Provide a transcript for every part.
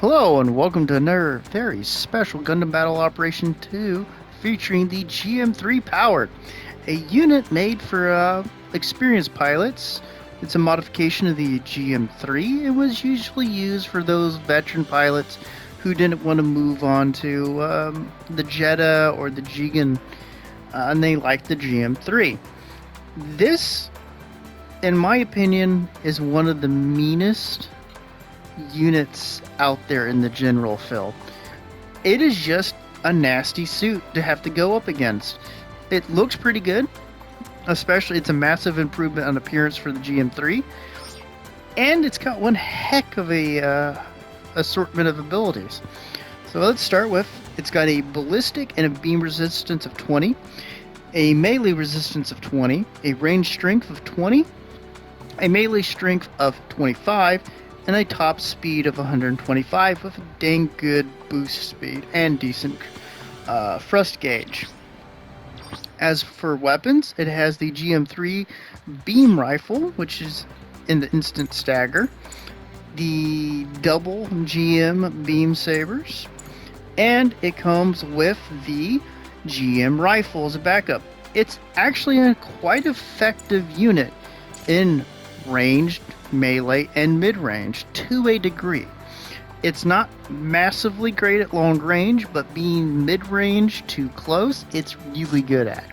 Hello and welcome to another very special Gundam Battle Operation 2 featuring the GM3 Powered, a unit made for experienced pilots. It's a modification of the GM3. It was usually used for those veteran pilots who didn't want to move on to the Jeddah or the Jigen, and they liked the GM3. This, in my opinion, is one of the meanest units out there in the general field. It is just a nasty suit to have to go up against. It looks pretty good, especially it's a massive improvement on appearance for the GM3, and it's got one heck of a assortment of abilities. So let's start with, it's got a ballistic and a beam resistance of 20, a melee resistance of 20, a range strength of 20, a melee strength of 25, and a top speed of 125 with a dang good boost speed and decent thrust gauge. As for weapons, it has the GM3 beam rifle, which is in the instant stagger, the double GM beam sabers, and it comes with the GM rifle as a backup. It's actually a quite effective unit in ranged, melee, and mid-range to a degree. It's not massively great at long range, but being mid-range to close, it's really good at.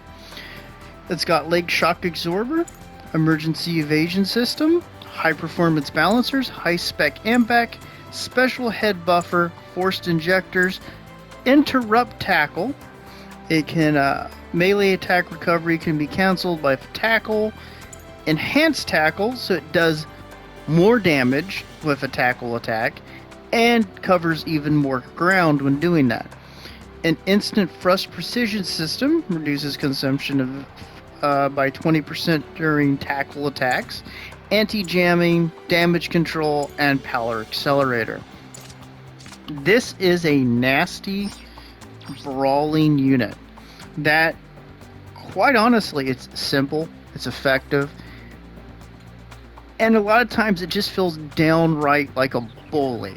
It's got leg shock absorber, emergency evasion system, high performance balancers, high spec AMBAC, special head buffer, forced injectors, interrupt tackle. It can melee attack recovery can be cancelled by tackle, enhanced tackle, so it does more damage with a tackle attack and covers even more ground when doing that. An instant thrust precision system reduces consumption of by 20% during tackle attacks, anti-jamming, damage control, and power accelerator. This is a nasty brawling unit that, quite honestly, it's simple, it's effective, and a lot of times it just feels downright like a bully.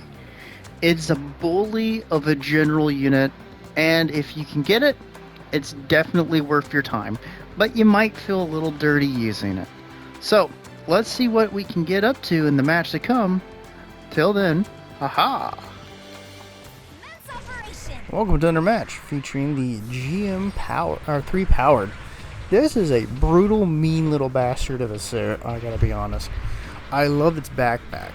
It's a bully of a general unit, and if you can get it, it's definitely worth your time. But you might feel a little dirty using it. So, let's see what we can get up to in the match to come. Till then, haha! Welcome to another match featuring the GM3 Powered. This is a brutal, mean little bastard of a suit, I gotta be honest. I love its backpack.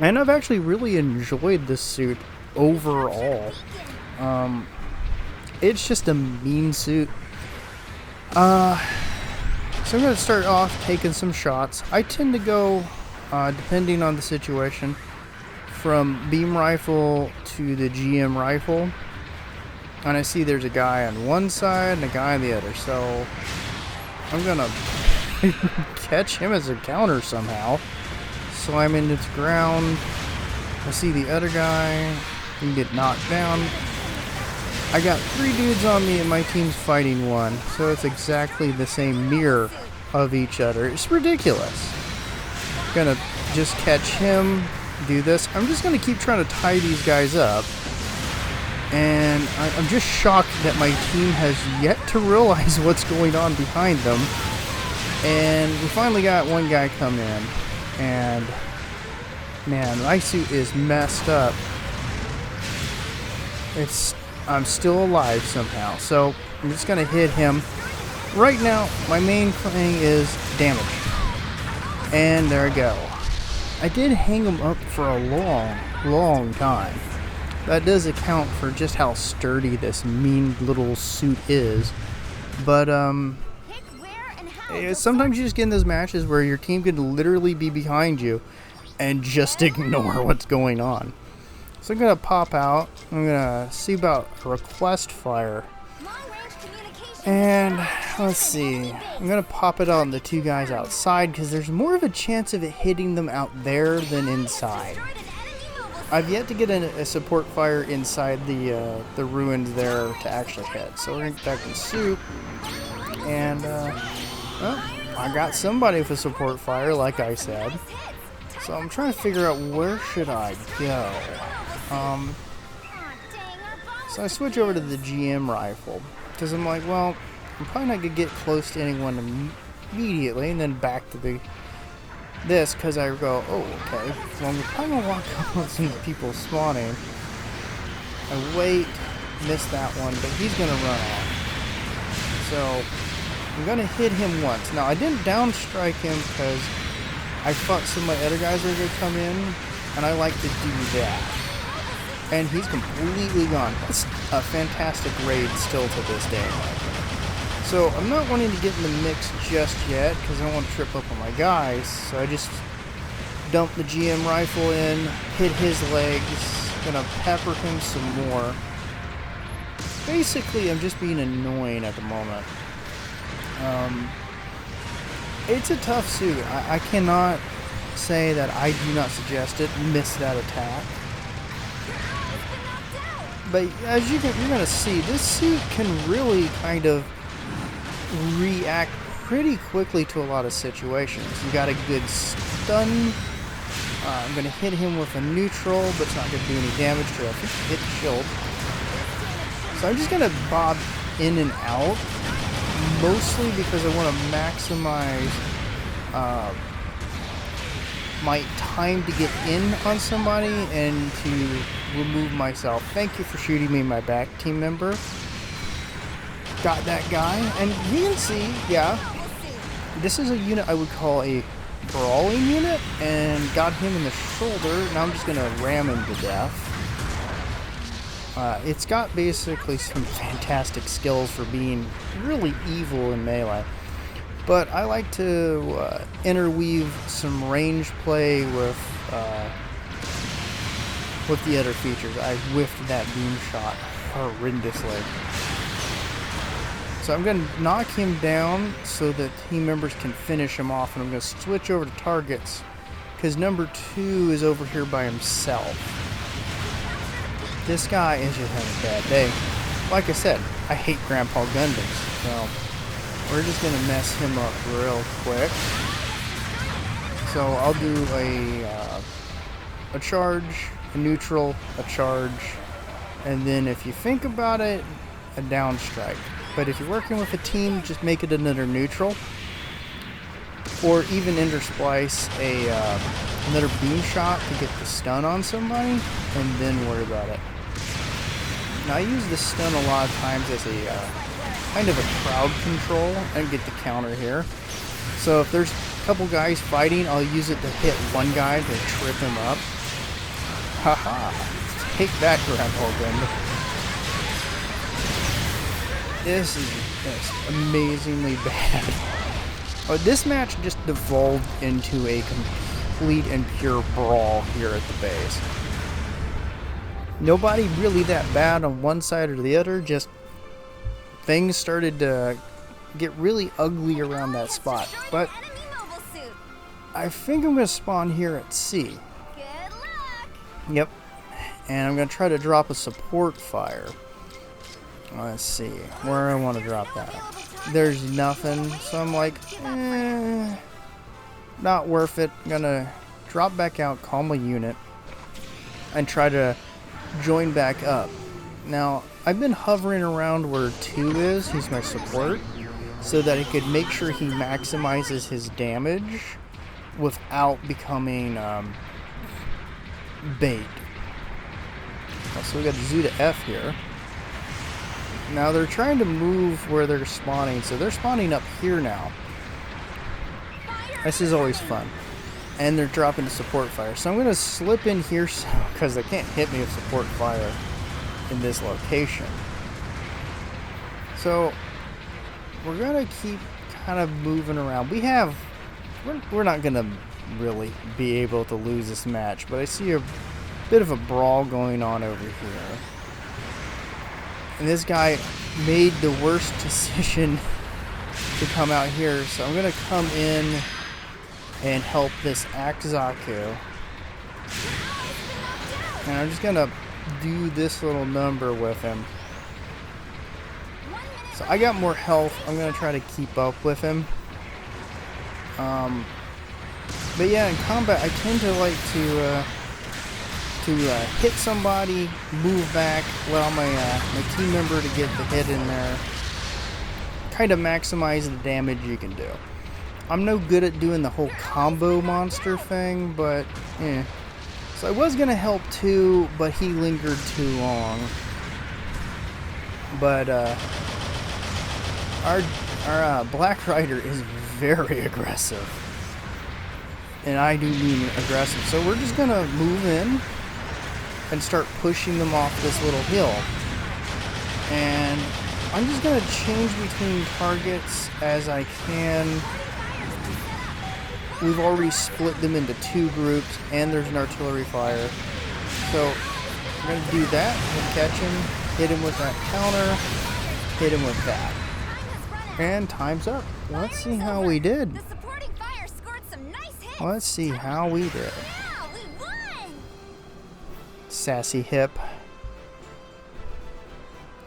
And I've actually really enjoyed this suit overall. It's just a mean suit. So I'm going to start off taking some shots. I tend to go, depending on the situation, from beam rifle to the GM rifle. And I see there's a guy on one side and a guy on the other. So I'm going to catch him as a counter somehow. Slam into the ground. I see the other guy. He get knocked down. I got 3 dudes on me and my team's fighting 1. So it's exactly the same mirror of each other. It's ridiculous. Gonna just catch him. Do this. I'm just gonna keep trying to tie these guys up. And I'm just shocked that my team has yet to realize what's going on behind them. And we finally got one guy come in. And man, my suit is messed up. I'm still alive somehow. So I'm just gonna hit him. Right now, my main thing is damage. And there we go. I did hang him up for a long time. That does account for just how sturdy this mean little suit is. But sometimes you just get in those matches where your team could literally be behind you and just ignore what's going on. So I'm going to pop out. I'm going to see about request fire. And let's see. I'm going to pop it on the 2 guys outside because there's more of a chance of it hitting them out there than inside. I've yet to get a support fire inside the ruins there to actually hit. So we're going to get back in suit. And, well, I got somebody with a support fire, like I said. So I'm trying to figure out where should I go. So I switch over to the GM rifle because I'm like, well, I'm probably not gonna get close to anyone immediately, and then back to this because I go, oh, okay. Well, I'm probably gonna walk up on some people spawning. I wait, miss that one, but he's gonna run off. So I'm gonna hit him once. Now I didn't downstrike him because I thought some of my other guys were gonna come in, and I like to do that. And he's completely gone. It's a fantastic raid still to this day. So I'm not wanting to get in the mix just yet because I don't want to trip up on my guys. So I just dump the GM rifle in, hit his legs, gonna pepper him some more. Basically, I'm just being annoying at the moment. It's a tough suit. I cannot say that I do not suggest it. Miss that attack. But as you're going to see, this suit can really kind of react pretty quickly to a lot of situations. You got a good stun. I'm going to hit him with a neutral, but it's not going to do any damage to it. I think hit the shield. So I'm just going to bob in and out, mostly because I want to maximize my time to get in on somebody and to remove myself. Thank you for shooting me in my back, team member. Got that guy, and you can see, yeah, this is a unit I would call a brawling unit, and got him in the shoulder. Now I'm just gonna ram him to death. It's got basically some fantastic skills for being really evil in melee. But I like to interweave some range play with the other features. I whiffed that beam shot horrendously. So I'm going to knock him down so that team members can finish him off. And I'm going to switch over to targets because number 2 is over here by himself. This guy is just having a bad day. Like I said, I hate Grandpa Gundams. So we're just going to mess him up real quick. So I'll do a charge, a neutral, a charge, and then if you think about it, a down strike. But if you're working with a team, just make it another neutral. Or even intersplice another beam shot to get the stun on somebody, and then worry about it. Now I use the stun a lot of times as a kind of a crowd control and get the counter here. So if there's a couple guys fighting, I'll use it to hit one guy to trip him up. Haha! Take that, Grandpa Gundam. This is just amazingly bad. Oh, this match just devolved into a complete and pure brawl here at the base. Nobody really that bad on one side or the other, just things started to get really ugly around that spot. But I think I'm going to spawn here at C. Yep. And I'm going to try to drop a support fire. Let's see where I want to drop that. There's nothing, so I'm like, not worth it. I'm gonna drop back out, call my unit, and try to join back up. Now, I've been hovering around where 2 is, he's my support, so that I could make sure he maximizes his damage without becoming bait. So we got Z to F here. Now they're trying to move where they're spawning, so they're spawning up here now. This is always fun. And they're dropping the support fire. So I'm going to slip in here because they can't hit me with support fire in this location. So we're going to keep kind of moving around. We're not going to really be able to lose this match, but I see a bit of a brawl going on over here. And this guy made the worst decision to come out here, so I'm going to come in and help this Akzaku. And I'm just going to do this little number with him. So I got more health. I'm going to try to keep up with him. But yeah, in combat, I tend to like to hit somebody, move back, allow my team member to get the hit in there, kind of maximize the damage you can do. I'm no good at doing the whole combo monster thing, but So I was gonna help too, but he lingered too long. But our Black Rider is very aggressive, and I do mean aggressive. So we're just gonna move in and start pushing them off this little hill. And I'm just going to change between targets as I can. We've already split them into 2 groups, and there's an artillery fire. So I'm going to do that. We'll catch him, hit him with that counter, hit him with that. And time's up. Let's see how we did. Let's see how we did. Sassy hip.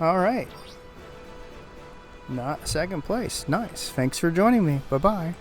Alright. Not second place. Nice. Thanks for joining me. Bye-bye.